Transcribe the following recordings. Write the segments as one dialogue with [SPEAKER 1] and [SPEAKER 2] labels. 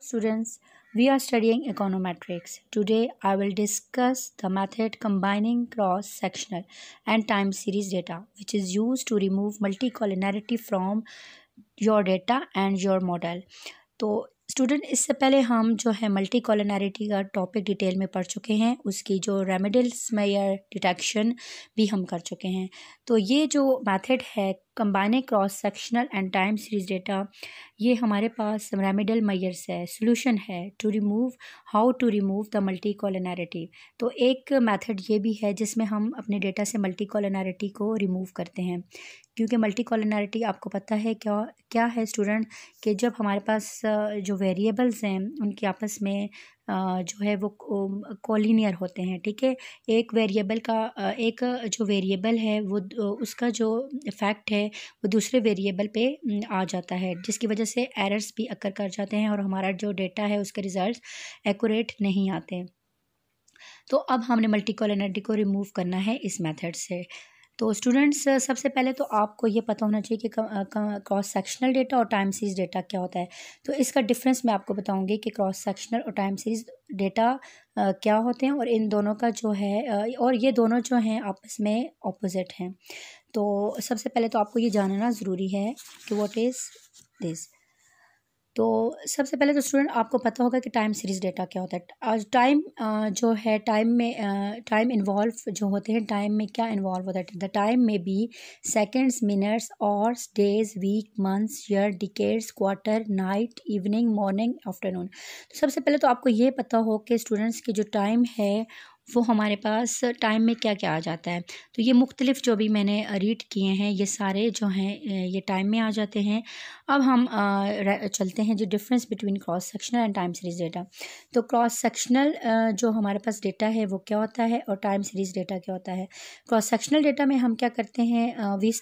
[SPEAKER 1] Students, we are studying econometrics. Today, I will discuss the method combining cross-sectional and time series data, which is used to remove multicollinearity from your data and your model. तो student, इससे पहले हम जो है multi कॉलिनैरिटी का topic detail में पढ़ चुके हैं, उसकी जो रेमेडियल्स मेयर डिटेक्शन भी हम कर चुके हैं। तो ये जो मेथड है combining cross sectional and time series data, ये हमारे पास रेमेडियल मेयर्स है, सोल्यूशन है to remove how to remove the multicollinearity. तो एक मेथड ये भी है जिसमें हम अपने डेटा से मल्टी कॉलिनैरिटी को रिमूव करते हैं, क्योंकि मल्टी कॉलिनैरिटी आपको पता है क्या है स्टूडेंट, कि जब हमारे पास जो वेरिएबल्स हैं उनके आपस में जो है वो कॉलिनियर होते हैं। ठीक है, एक वेरिएबल का एक जो वेरिएबल है वो उसका जो इफ़ेक्ट है वो दूसरे वेरिएबल पे आ जाता है, जिसकी वजह से एरर्स भी अकर कर जाते हैं और हमारा जो डेटा है उसके रिजल्ट्स एक्यूरेट नहीं आते। तो अब हमने मल्टी कॉलिनैरिटी को रिमूव करना है इस मेथड से। तो स्टूडेंट्स, सबसे पहले तो आपको ये पता होना चाहिए कि क्रॉस सेक्शनल डेटा और टाइम सीरीज डेटा क्या होता है। तो इसका डिफरेंस मैं आपको बताऊंगी कि क्रॉस सेक्शनल और टाइम सीरीज डेटा क्या होते हैं, और इन दोनों का जो है और ये दोनों जो हैं आपस में ऑपोजिट हैं। तो सबसे पहले तो आपको ये जानना ज़रूरी है कि व्हाट इज़ दिस। तो सबसे पहले तो स्टूडेंट आपको पता होगा कि टाइम सीरीज डेटा क्या होता है। आज टाइम जो है टाइम इन्वॉल्व जो होते हैं, टाइम में क्या इन्वॉल्व होता है, द टाइम में be seconds, minutes, hours, days, week, months, year, decades, quarter, night, evening, morning, afternoon. तो सबसे पहले तो आपको ये पता हो कि स्टूडेंट्स की जो टाइम है वो हमारे पास टाइम में क्या क्या आ जाता है। तो ये मुख्तलिफ जो भी मैंने रीड किए हैं ये सारे जो हैं ये टाइम में आ जाते हैं। अब हम चलते हैं जो difference between cross sectional and time series data. तो क्रॉस सेक्शनल जो हमारे पास डेटा है वो क्या होता है और टाइम सीरीज डेटा क्या होता है। क्रॉस सेक्शनल डेटा में हम क्या करते हैं, वी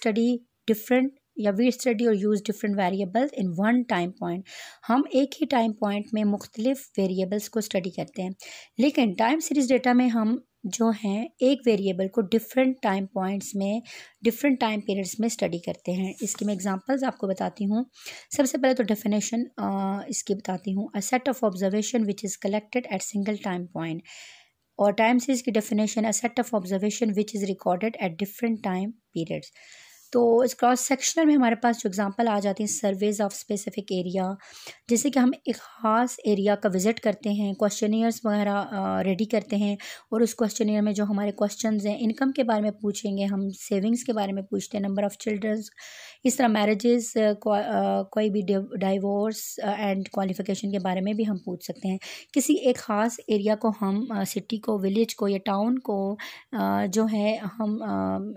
[SPEAKER 1] स्टडी और use different variables in one time point. हम एक ही टाइम पॉइंट में मुख्तलिफ वेरिएबल्स को स्टडी करते हैं, लेकिन टाइम सीरीज डेटा में हम जो हैं एक वेरिएबल को डिफरेंट टाइम पॉइंट्स में डिफरेंट टाइम पीरियड्स में स्टडी करते हैं। इसकी मैं एग्जांपल्स आपको बताती हूँ। सबसे पहले तो डेफिनेशन इसकी बताती हूँ, a set of observation which is collected at single time point. और टाइम सीरीज की definition, a set of observation which is recorded at different time periods. तो इस क्रॉस सेक्शनल में हमारे पास जो एग्जांपल आ जाती हैं, सर्वेज ऑफ स्पेसिफिक एरिया, जैसे कि हम एक ख़ास एरिया का विज़िट करते हैं, क्वेश्चनियर्स वगैरह रेडी करते हैं, और उस क्वेश्चनियर में जो हमारे क्वेश्चंस हैं इनकम के बारे में पूछेंगे, हम सेविंग्स के बारे में पूछते हैं, नंबर ऑफ़ चिल्ड्रंस, इस तरह मैरिजेस, कोई भी डिवोर्स एंड क्वालिफ़िकेशन के बारे में भी हम पूछ सकते हैं। किसी एक ख़ास एरिया को हम सिटी को, विलेज को या टाउन को जो है हम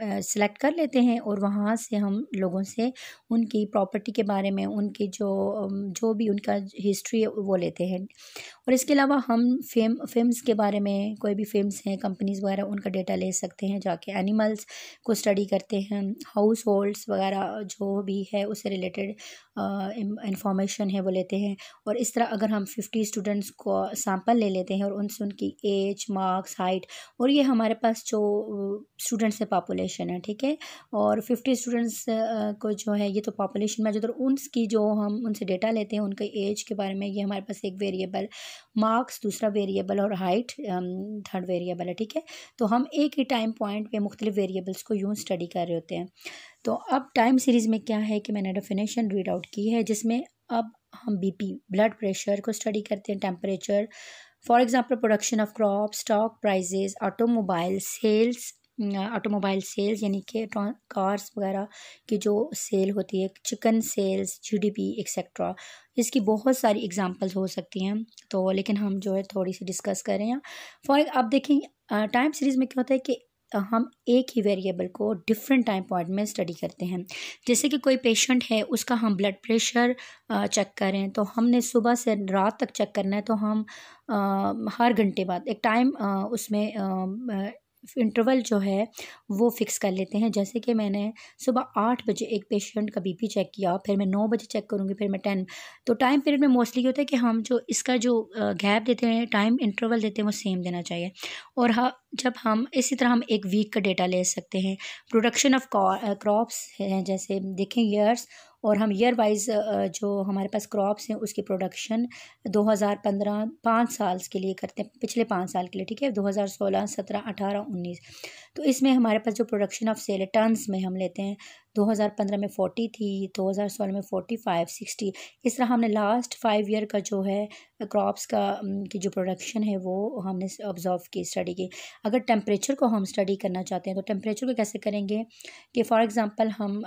[SPEAKER 1] सेलेक्ट कर लेते हैं, और वहाँ से हम लोगों से उनकी प्रॉपर्टी के बारे में, उनकी जो भी उनका हिस्ट्री है वो लेते हैं। और इसके अलावा हम फेम्स के बारे में, कोई भी फेम्स हैं कंपनीज़ वगैरह, उनका डेटा ले सकते हैं जाके। एनिमल्स को स्टडी करते हैं, हाउस होल्ड्स वगैरह जो भी है उससे रिलेटेड इंफॉर्मेशन है वो लेते हैं। और इस तरह अगर हम 50 स्टूडेंट्स को सैम्पल ले लेते हैं और उनसे उनकी एज, मार्क्स, हाइट, और ये हमारे पास जो स्टूडेंट्स है पॉपुलेशन है, ठीक है, और 50 स्टूडेंट्स को जो है ये तो पॉपुलेशन में जो उनकी जो हम उनसे डेटा लेते हैं उनके एज के बारे में, ये हमारे पास एक वेरिएबल, मार्क्स दूसरा वेरिएबल, और हाइट थर्ड वेरिएबल है। ठीक है, तो हम एक ही टाइम पॉइंट पे मुख्तलिफ वेरिएबल्स को यूँ स्टडी कर रहे होते हैं। तो अब टाइम सीरीज़ में क्या है कि मैंने डेफिनेशन रीड आउट की है, जिसमें अब हम बीपी, ब्लड प्रेशर को स्टडी करते हैं, temperature, for example production of crop, stock prices, automobile sales यानी कि कार्स वगैरह की जो सेल होती है, चिकन सेल्स, जीडीपी एक्सेट्रा। इसकी बहुत सारी एग्जांपल्स हो सकती हैं, तो लेकिन हम जो है थोड़ी सी डिस्कस कर रहे हैं। आप देखें टाइम सीरीज़ में क्या होता है कि हम एक ही वेरिएबल को डिफरेंट टाइम पॉइंट में स्टडी करते हैं। जैसे कि कोई पेशेंट है, उसका हम ब्लड प्रेशर चेक करें, तो हमने सुबह से रात तक चेक करना है, तो हम हर घंटे बाद एक टाइम उसमें इंटरवल जो है वो फिक्स कर लेते हैं। जैसे कि मैंने सुबह 8 बजे एक पेशेंट का बीपी चेक किया, फिर मैं 9 बजे चेक करूँगी, फिर मैं 10। तो टाइम पीरियड में मोस्टली क्या होता है कि हम जो इसका जो गैप देते हैं, टाइम इंटरवल देते हैं, वो सेम देना चाहिए। और जब हम इसी तरह हम एक वीक का डेटा ले सकते हैं। प्रोडक्शन ऑफ क्रॉप्स हैं, जैसे देखें ईयर्स और हम ईयर वाइज जो हमारे पास क्रॉप्स हैं उसकी प्रोडक्शन 2015 5 साल के लिए करते हैं, पिछले 5 साल के लिए, ठीक है, 2016, 17, 18, 19। तो इसमें हमारे पास जो प्रोडक्शन ऑफ सेल टन्स में हम लेते हैं, 2015 में 40 थी, 2016 में 45, 60, इस तरह हमने लास्ट 5 ईयर का जो है क्रॉप्स का की जो प्रोडक्शन है वो हमने ऑब्जर्व की, स्टडी की। अगर टेम्परेचर को हम स्टडी करना चाहते हैं तो टेम्परेचर को कैसे करेंगे कि फॉर एग्ज़ाम्पल हम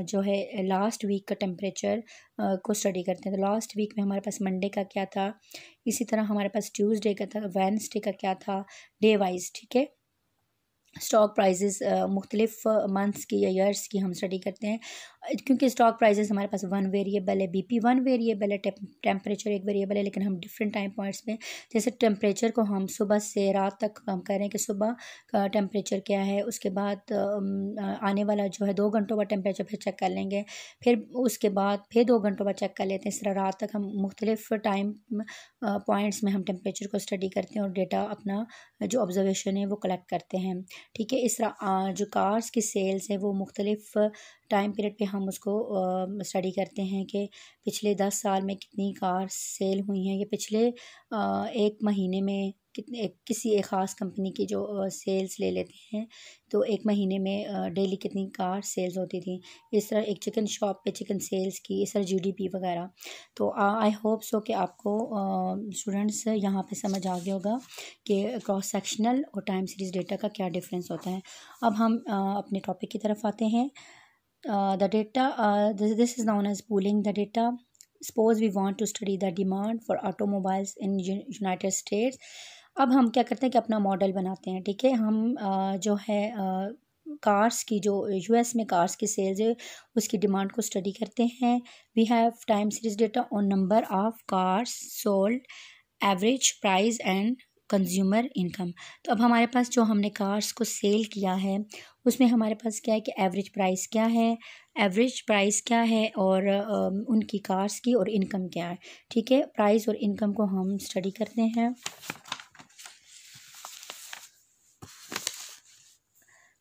[SPEAKER 1] जो है लास्ट वीक का टेम्परेचर को स्टडी करते हैं। तो लास्ट वीक में हमारे पास मंडे का क्या था, इसी तरह हमारे पास ट्यूसडे का था, वेडनेसडे का क्या था, डे वाइज, ठीक है। स्टॉक प्राइजेस मुख्तलिफ मंथ्स की या ईयर्स की हम स्टडी करते हैं, क्योंकि स्टॉक प्राइजेस हमारे पास वन वेरिएबल है, बीपी वन वेरिएबल है, टेम्परेचर एक वेरिएबल है, लेकिन हम डिफरेंट टाइम पॉइंट्स में, जैसे टेम्परेचर को हम सुबह से रात तक हम कह रहे हैं कि सुबह का टेम्परेचर क्या है, उसके बाद आने वाला जो है 2 घंटों बाद टेम्परेचर फिर चेक कर लेंगे, फिर उसके बाद फिर 2 घंटों बाद चेक कर लेते हैं। इस तरह रात तक हम मुख्तलिफ टाइम पॉइंट्स में हम टेम्परेचर को स्टडी करते हैं और डेटा अपना जो ऑब्जर्वेशन है वो कलेक्ट करते हैं, ठीक है। इस तरह जो कार्स की सेल्स है वो मुख्तलिफ टाइम पीरियड पे हम उसको स्टडी करते हैं कि पिछले 10 साल में कितनी कार सेल हुई हैं, या पिछले एक महीने में कितने, किसी एक ख़ास कंपनी की जो सेल्स ले लेते हैं तो एक महीने में डेली कितनी कार सेल्स होती थी। इस तरह एक चिकन शॉप पे चिकन सेल्स की, इस तरह जीडीपी वगैरह। तो आई होप सो कि आपको स्टूडेंट्स यहाँ पे समझ आ गया होगा कि क्रॉस सेक्शनल और टाइम सीरीज़ डेटा का क्या डिफरेंस होता है। अब हम अपने टॉपिक की तरफ आते हैं। The data, this is known as pooling the data. Suppose we want to study the demand for automobiles in United States. अब हम क्या करते हैं कि अपना मॉडल बनाते हैं, ठीक है। हम जो है कार्स की जो यूएस में कार्स की सेल्स है उसकी डिमांड को स्टडी करते हैं। We have time series data on number of cars sold, average price and consumer income. तो अब हमारे पास जो हमने कार्स को सेल किया है उसमें हमारे पास क्या है कि एवरेज प्राइस क्या है, एवरेज प्राइस क्या है, और उनकी कार्स की और इनकम क्या है, ठीक है। प्राइस और इनकम को हम स्टडी करते हैं।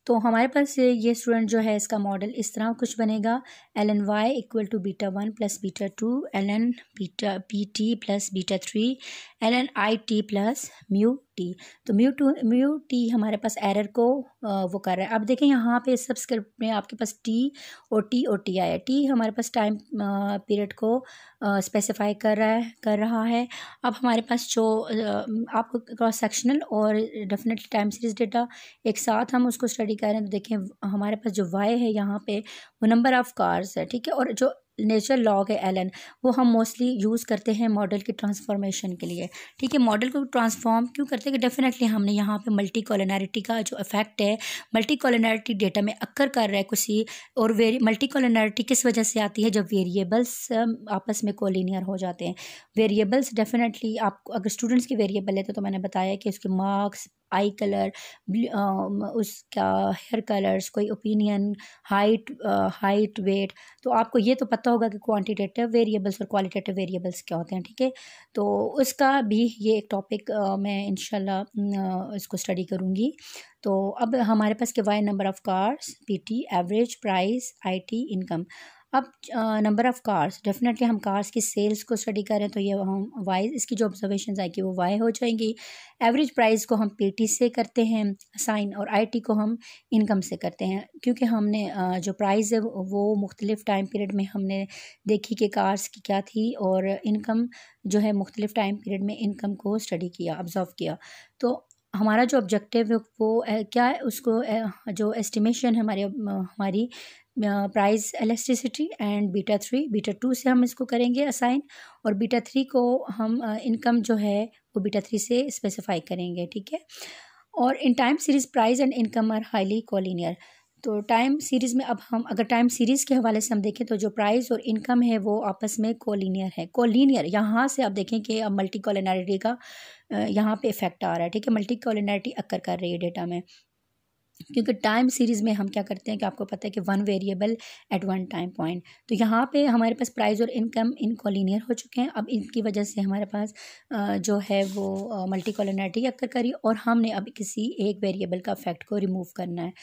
[SPEAKER 1] तो हमारे पास ये स्टूडेंट जो है इसका मॉडल इस तरह कुछ बनेगा, ln(y) = β1 + β2, ln pt + β3, ln it + μt। तो μt हमारे पास एरर को वो कर रहा है। अब देखें यहाँ पे सबस्क्रिप्ट में आपके पास t और ti है। t हमारे पास टाइम पीरियड को स्पेसिफाई कर रहा है। अब हमारे पास जो आपको क्रॉस सेक्शनल और डेफिनेटली टाइम सीरीज डेटा एक साथ हम उसको स्टडी कर रहे हैं। तो देखें हमारे पास जो y है यहाँ पे वो नंबर ऑफ़ कार्स है, ठीक है। और जो नेचुरल लॉग है ln वो हम मोस्टली यूज़ करते हैं मॉडल की ट्रांसफॉर्मेशन के लिए, ठीक है। मॉडल को ट्रांसफॉर्म क्यों करते हैं कि डेफिनेटली हमने यहाँ पे मल्टी कॉलिनैरिटी का जो इफेक्ट है, मल्टी कॉलिनैरिटी डेटा में अक्कर कर रहा है किसी और मल्टी कॉलिनैरिटी किस वजह से आती है, जब वेरिएबल्स आपस में कोलिनियर हो जाते हैं। वेरिएबल्स डेफिनेटली आप अगर स्टूडेंट्स की वेरिएबल है तो मैंने बताया कि उसके मार्क्स, आई कलर, उसका हेयर कलर्स, कोई ओपिनियन, हाइट, वेट, तो आपको ये तो पता होगा कि क्वांटिटेटिव वेरिएबल्स और क्वालिटेटिव वेरिएबल्स क्या होते हैं, ठीक है। तो उसका भी ये एक टॉपिक मैं इंशाल्लाह इसको स्टडी करूँगी। तो अब हमारे पास के Y number of cars, PT, average price, IT, income. अब नंबर ऑफ़ कार्स, डेफिनेटली हम कार्स की सेल्स को स्टडी करें तो ये हम वाई, इसकी जो ऑब्जर्वेशन आएगी वो वाई हो जाएंगी। एवरेज प्राइस को हम पीटी से करते हैं साइन, और आईटी को हम इनकम से करते हैं, क्योंकि हमने जो प्राइस है वो मुख्तलिफ टाइम पीरियड में हमने देखी कि कार्स की क्या थी, और इनकम जो है मुख्तलिफ टाइम पीरियड में इनकम को स्टडी किया, ऑब्जर्व किया। तो हमारा जो ऑब्जेक्टिव है वो क्या है, उसको जो एस्टिमेशन है हमारी प्राइस एलास्टिसिटी एंड बीटा 2 से हम इसको करेंगे असाइन, और बीटा 3 को हम इनकम जो है वो बीटा 3 से स्पेसिफाई करेंगे, ठीक है। और in time series price and income are highly collinear. तो टाइम सीरीज़ में अब हम अगर टाइम सीरीज़ के हवाले से हम देखें तो जो प्राइस और इनकम है वो आपस में कोलिनियर है। कोलिनियर यहाँ से आप देखें कि अब मल्टी कोलिनैरिटी का यहाँ पे इफेक्ट आ रहा है, ठीक है। मल्टी कोलिनैरिटी अक्कर कर रही है डेटा में, क्योंकि टाइम सीरीज़ में हम क्या करते हैं कि आपको पता है कि one variable eight one time point. तो यहाँ पे हमारे पास प्राइस और इनकम इनकोलिनियर हो चुके हैं। अब इनकी वजह से हमारे पास जो है वो मल्टी कोलिनैरिटी अक्कर करी, और हमने अब किसी एक वेरिएबल का इफेक्ट को रिमूव करना है।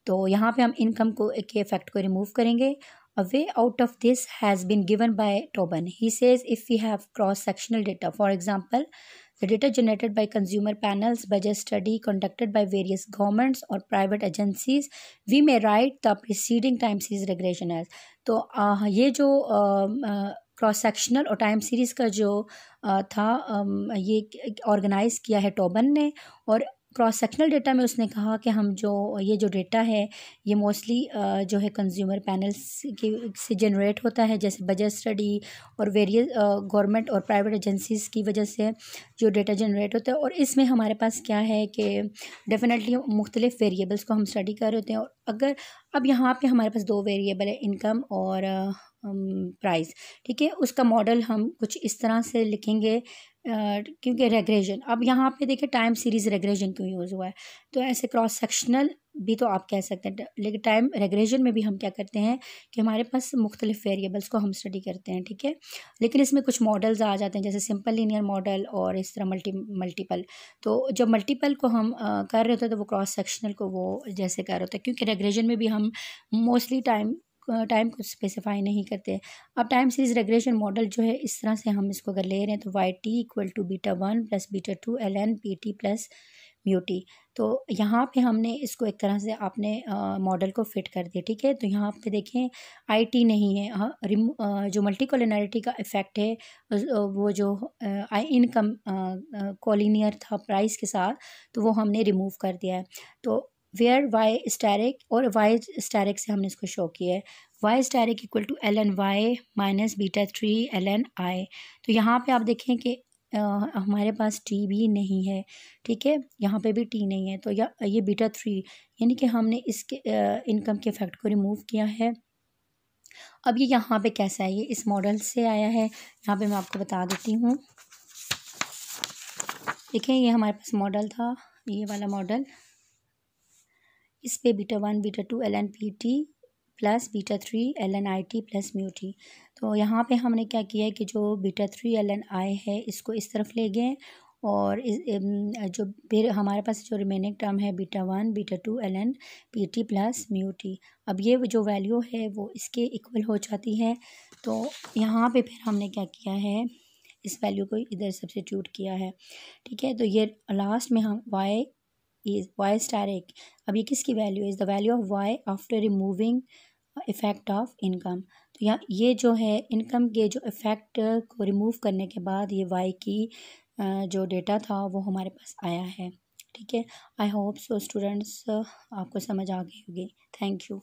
[SPEAKER 1] तो यहाँ पे हम इनकम को के इफेक्ट को रिमूव करेंगे, A way out of this has been given by Tobin. He says if we have cross-sectional data, for example, the data generated by consumer panels, budget study conducted by various governments or private agencies, we may write the preceding time series regression as. तो ये जो cross sectional और time series का जो था ये organise किया है टोबन ने, और क्रॉस सेक्शनल डेटा में उसने कहा कि हम जो ये जो डेटा है ये मोस्टली जो है कंज्यूमर पैनल्स की से जनरेट होता है, जैसे बजट स्टडी और वेरियस गवर्नमेंट और प्राइवेट एजेंसीज़ की वजह से जो डेटा जनरेट होता है। और इसमें हमारे पास क्या है कि डेफिनेटली मुख्तलिफ वेरिएबल्स को हम स्टडी कर रहे होते हैं। और अगर अब यहाँ पे हमारे पास दो वेरिएबल है, इनकम और प्राइस, ठीक है, उसका मॉडल हम कुछ इस तरह से लिखेंगे क्योंकि रेग्रेशन, अब यहाँ पे देखिए टाइम सीरीज़ रेग्रेशन क्यों यूज़ हुआ है, तो ऐसे क्रॉस सेक्शनल भी तो आप कह सकते हैं, लेकिन टाइम रेग्रेशन में भी हम क्या करते हैं कि हमारे पास मुख्तलिफ वेरिएबल्स को हम स्टडी करते हैं, ठीक है। लेकिन इसमें कुछ मॉडल्स आ जाते हैं जैसे सिंपल लीनियर मॉडल और इस तरह मल्टीपल। तो जब मल्टीपल को हम कर रहे होते हैं तो वो क्रॉस सेक्शनल को वो जैसे कर रहे होते हैं, क्योंकि रेग्रेशन में भी हम मोस्टली टाइम को स्पेसिफाई नहीं करते। अब टाइम सीरीज रेग्रेशन मॉडल जो है इस तरह से हम इसको अगर ले रहे हैं तो Y T equal to beta 1 plus beta 2 ln P T plus mu T. तो यहाँ पे हमने इसको एक तरह से आपने मॉडल को फिट कर दिया, ठीक है। तो यहाँ पे देखें आई टी नहीं है, जो मल्टीकोलिनैरिटी का इफ़ेक्ट है वो जो इनकम कोलिनियर था प्राइस के साथ, तो वो हमने रिमूव कर दिया है। तो वेयर वाई स्टैरिक और वाई स्टैरिक से हमने इसको शो किया है, Y asterisk equal to ln y minus beta 3 ln i। तो यहाँ पे आप देखें कि हमारे पास टी भी नहीं है, ठीक है, यहाँ पे भी टी नहीं है, तो ये बीटा 3 यानी कि हमने इसके इनकम के इफेक्ट को रिमूव किया है। अब ये यहाँ पे कैसा है, ये इस मॉडल से आया है, यहाँ पे मैं आपको बता देती हूँ। देखें ये हमारे पास मॉडल था, ये वाला मॉडल, इस पे beta 1 beta 2 ln P T plus beta 3 ln I T plus mu T. तो यहाँ पे हमने क्या किया है कि जो बीटा 3 ln आई है इसको इस तरफ ले गए, और जो फिर हमारे पास जो रिमेनिंग टर्म है beta 1 beta 2 ln P T plus mu T, अब ये जो वैल्यू है वो इसके इक्वल हो जाती है। तो यहाँ पे फिर हमने क्या किया है, इस वैल्यू को इधर सब्स्टिट्यूट किया है, ठीक है। तो ये लास्ट में हम वाई स्टैरिक, अब ये किसकी वैल्यू है, is the value of Y after removing effect of income. तो यहाँ ये जो है इनकम के जो इफ़ेक्ट को रिमूव करने के बाद ये वाई की जो डेटा था वो हमारे पास आया है, ठीक है। आई होप सो स्टूडेंट्स आपको समझ आ गई होगी। Thank you.